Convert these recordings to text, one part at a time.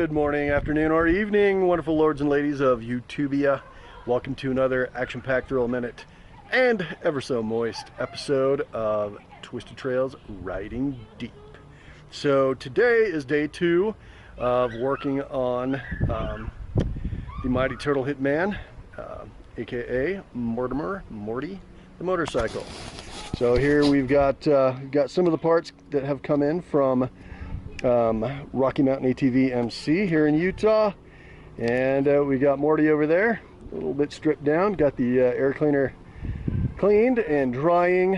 Good morning, afternoon, or evening, wonderful lords and ladies of YouTubia. Welcome to another action-packed thrill minute and ever so moist episode of Twisted Trails Riding Deep. So today is day 2 of working on the Mighty Turtle Hitman, aka Morty, the motorcycle. So here we've got some of the parts that have come in from Rocky Mountain ATV MC here in Utah, and we got Morty over there, a little bit stripped down. Got the air cleaner cleaned and drying.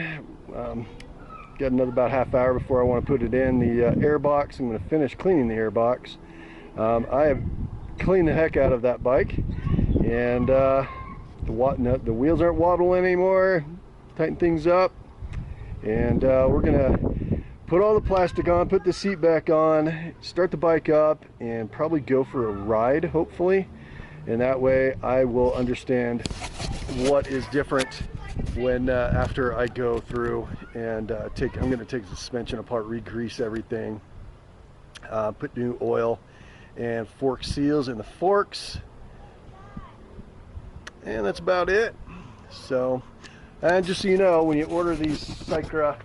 Got another about half hour before I want to put it in the air box. I'm going to finish cleaning the air box. I have cleaned the heck out of that bike, and the wheels aren't wobbling anymore. Tighten things up, and we're gonna put all the plastic on, put the seat back on, start the bike up, and probably go for a ride, hopefully. And that way I will understand what is different when after I go through and I'm going to take the suspension apart, re-grease everything, put new oil and fork seals in the forks, and that's about it. So, and just so you know, when you order these Cycra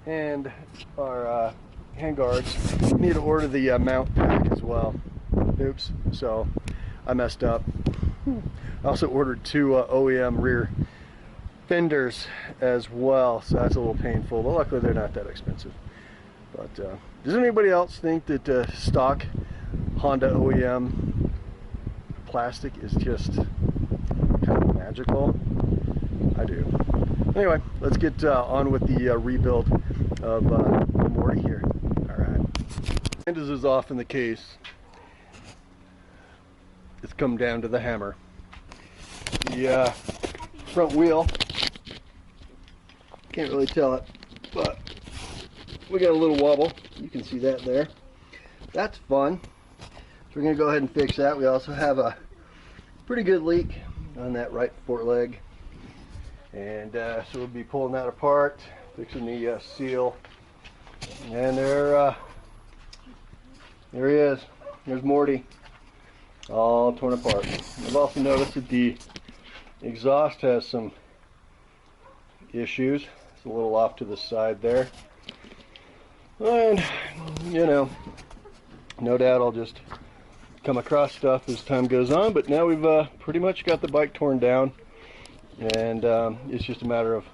and our hand guards, you need to order the mount pack as well. Oops, so I messed up. I also ordered 2 OEM rear fenders as well, so that's a little painful, but luckily they're not that expensive. But does anybody else think that stock Honda OEM plastic is just kind of magical? I do. Anyway, let's get on with the rebuild of Morty here. Alright. Hinges is off in the case. It's come down to the hammer. The front wheel, can't really tell it, but we got a little wobble. You can see that there. That's fun. So we're going to go ahead and fix that. We also have a pretty good leak on that right foreleg. And so we'll be pulling that apart, fixing the seal, and there he is. There's Morty, all torn apart. I've also noticed that the exhaust has some issues. It's a little off to the side there, and you know, no doubt I'll just come across stuff as time goes on. But now we've pretty much got the bike torn down, and it's just a matter of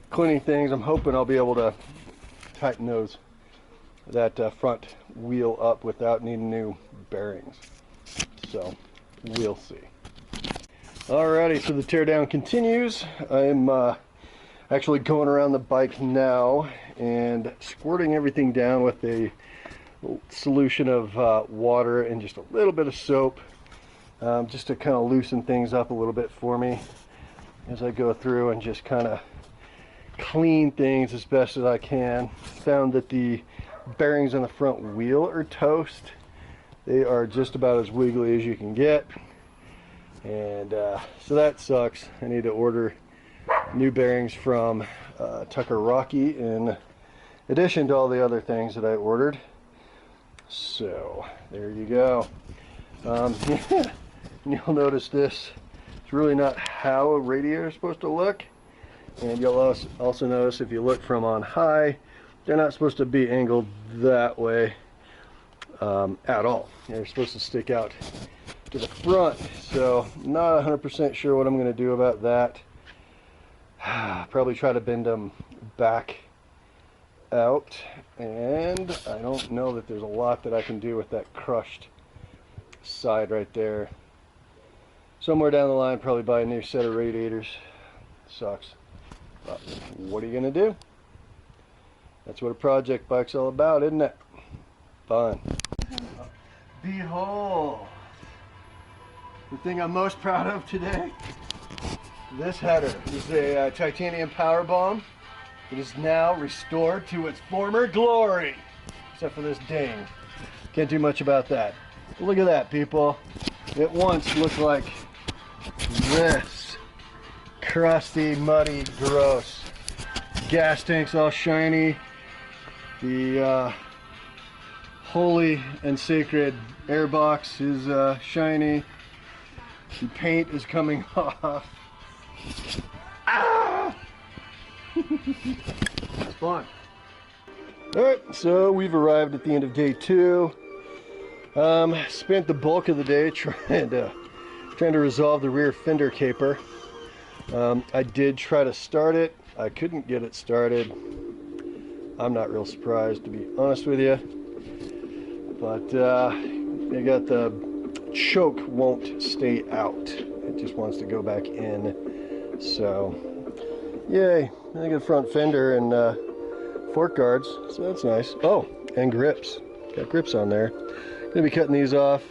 cleaning things. I'm hoping I'll be able to tighten that front wheel up without needing new bearings, so we'll see. Alrighty, so the teardown continues. I'm actually going around the bike now and squirting everything down with a solution of water and just a little bit of soap, just to kind of loosen things up a little bit for me as I go through and just kind of clean things as best as I can. Found that the bearings on the front wheel are toast. They are just about as wiggly as you can get, and so that sucks. I need to order new bearings from Tucker Rocky in addition to all the other things that I ordered. So there you go. You'll notice this. It's really not how a radiator is supposed to look, and you'll also notice if you look from on high, they're not supposed to be angled that way at all. They're supposed to stick out to the front, so not 100% sure what I'm going to do about that. Probably try to bend them back out, and I don't know that there's a lot that I can do with that crushed side right there. Somewhere down the line, probably buy a new set of radiators. Sucks, but what are you gonna do? That's what a project bike's all about, isn't it? Fun. Behold, the thing I'm most proud of today. This header is a titanium power bomb. It is now restored to its former glory, except for this ding. Can't do much about that. But look at that, people. It once looked like this. Crusty, muddy, gross. Gas tank's all shiny. The holy and sacred airbox is shiny. The paint is coming off. Ah! It's fun. Alright, so we've arrived at the end of day 2. Spent the bulk of the day trying to resolve the rear fender caper. I did try to start it. I couldn't get it started. I'm not real surprised, to be honest with you. But I got the choke won't stay out. It just wants to go back in. So, yay. I got a front fender and fork guards, so that's nice. Oh, and grips. Got grips on there. Gonna be cutting these off.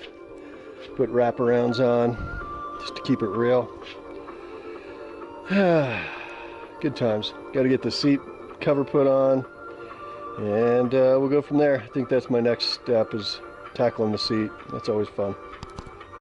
Put wraparounds on, just to keep it real. Good times. Got to get the seat cover put on, and we'll go from there. I think that's my next step, is tackling the seat. That's always fun.